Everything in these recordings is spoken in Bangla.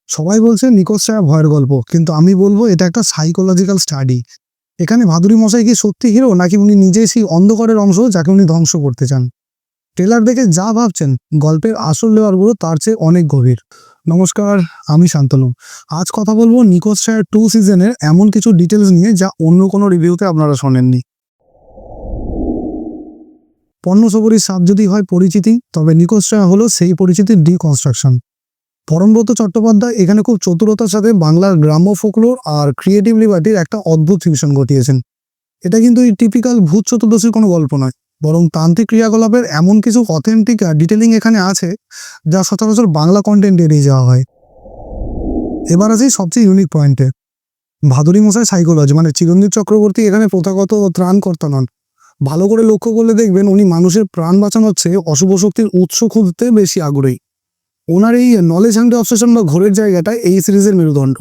সবাই বলছে নিখোঁজ ছায়া ভয়ের গল্প, কিন্তু আমি বলবো এটা একটা সাইকোলজিক্যাল স্টাডি। এখানে ভাদুড়ি মশাই কি সত্যি হিরো, নাকি উনি নিজেই সেই অন্ধকারের অংশ যাকে উনি ধ্বংস করতে চান? ট্রেলার দেখে যা ভাবছেন গল্পের আসল লেয়ারগুলো তার চেয়ে অনেক গভীর। নমস্কার, আমি শান্তনু। আজ কথা বলবো নিখোঁজ ছায়া 2 সিজনের এমন কিছু ডিটেলস নিয়ে যা অন্য কোনো রিভিউতে আপনারা শোনেননি। পণ্য সবরীর সাপ যদি হয় পরিচিতি, তবে নিখোঁজ ছায়া হলো সেই পরিচিতির ডিকনস্ট্রাকশন। পরমব্রত চট্টোপাধ্যায় এখানে খুব চতুরতার সাথে বাংলার গ্রাম্য ফোকলোর আর ক্রিয়েটিভ লিবার্টির একটা অদ্ভুত ফিউশন ঘটিয়েছেন। এটা কিন্তু এই টিপিক্যাল ভূত চতুর্দশীর কোনো গল্প নয়, বরং তান্ত্রিক ক্রিয়াকলাপের এমন কিছু অথেন্টিক ডিটেলিং এখানে আছে যা সচরাচর বাংলা কন্টেন্ট এড়িয়ে যাওয়া হয়। এবার আসি সবচেয়ে ইউনিক পয়েন্টে। ভাদুড়ি মশাই সাইকোলজি মানে চিরঞ্জিত চক্রবর্তী এখানে প্রথাগত ত্রাণকর্তা নন। ভালো করে লক্ষ্য করলে দেখবেন উনি মানুষের প্রাণ বাঁচানোর চেয়ে অশুভ শক্তির উৎস খুঁজতে বেশি আগ্রহী। ওনার এই নলেজ হান্ডে অবসেশন বা ঘোরের জায়গাটা এই সিরিজের মেরুদণ্ড।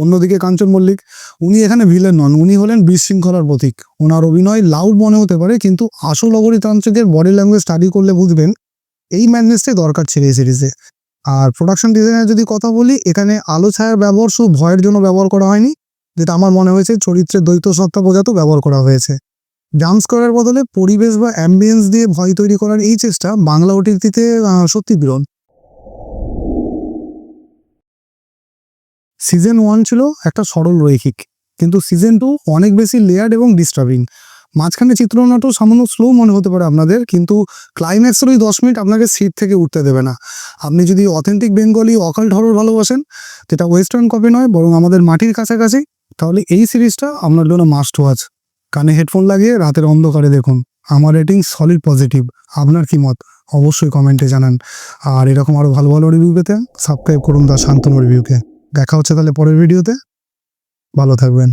অন্যদিকে কাঞ্চন মল্লিক, উনি এখানে ভিলেন নন, উনি হলেন বিশৃঙ্খলার প্রতীক। ওনার অভিনয় লাউড মনে হতে পারে, কিন্তু আসল অগরিতান্ত্রিকের বডি ল্যাঙ্গুয়েজ স্টাডি করলে বুঝবেন এই ম্যাডনেসটাই দরকার ছিল এই সিরিজে। আর প্রোডাকশন ডিজাইনের যদি কথা বলি, এখানে আলো ছায়ার ব্যবহার শুধু ভয়ের জন্য ব্যবহার করা হয়নি, যেটা আমার মনে হয়েছে চরিত্রের দ্বৈত সত্তা বোঝাতেও ব্যবহার করা হয়েছে। জাম্পস করার বদলে পরিবেশ বা অ্যাম্বিয়েন্স দিয়ে ভয় তৈরি করার এই চেষ্টা বাংলা ওটিটিতে সত্যি বিরল। সিজন 1 ছিল একটা সরল রৈখিক, কিন্তু সিজন 2 অনেক বেশি লেয়ার্ড এবং ডিস্টার্বিং। মাঝখানে চিত্রনাট্য সামান্য স্লো মনে হতে পারে আপনাদের, কিন্তু ক্লাইম্যাক্সের ওই 10 মিনিট আপনাকে সিট থেকে উঠতে দেবে না। আপনি যদি অথেন্টিক বেঙ্গলি অকাল্ট হরর ভালোবাসেন, যেটা ওয়েস্টার্ন কপি নয় বরং আমাদের মাটির কাছাকাছি, তাহলে এই সিরিজটা আপনার জন্য মাস্ট ওয়াচ। কানে হেডফোন লাগিয়ে রাতের অন্ধকারে দেখুন। আমার রেটিং সলিড পজিটিভ। আপনার কি মত অবশ্যই কমেন্টে জানান। আর এরকম আরো ভালো ভালো রিভিউ পেতে সাবস্ক্রাইব করুন দ্য শান্তনু রিভিউকে। দেখা হচ্ছে তাহলে পরের ভিডিওতে। ভালো থাকবেন।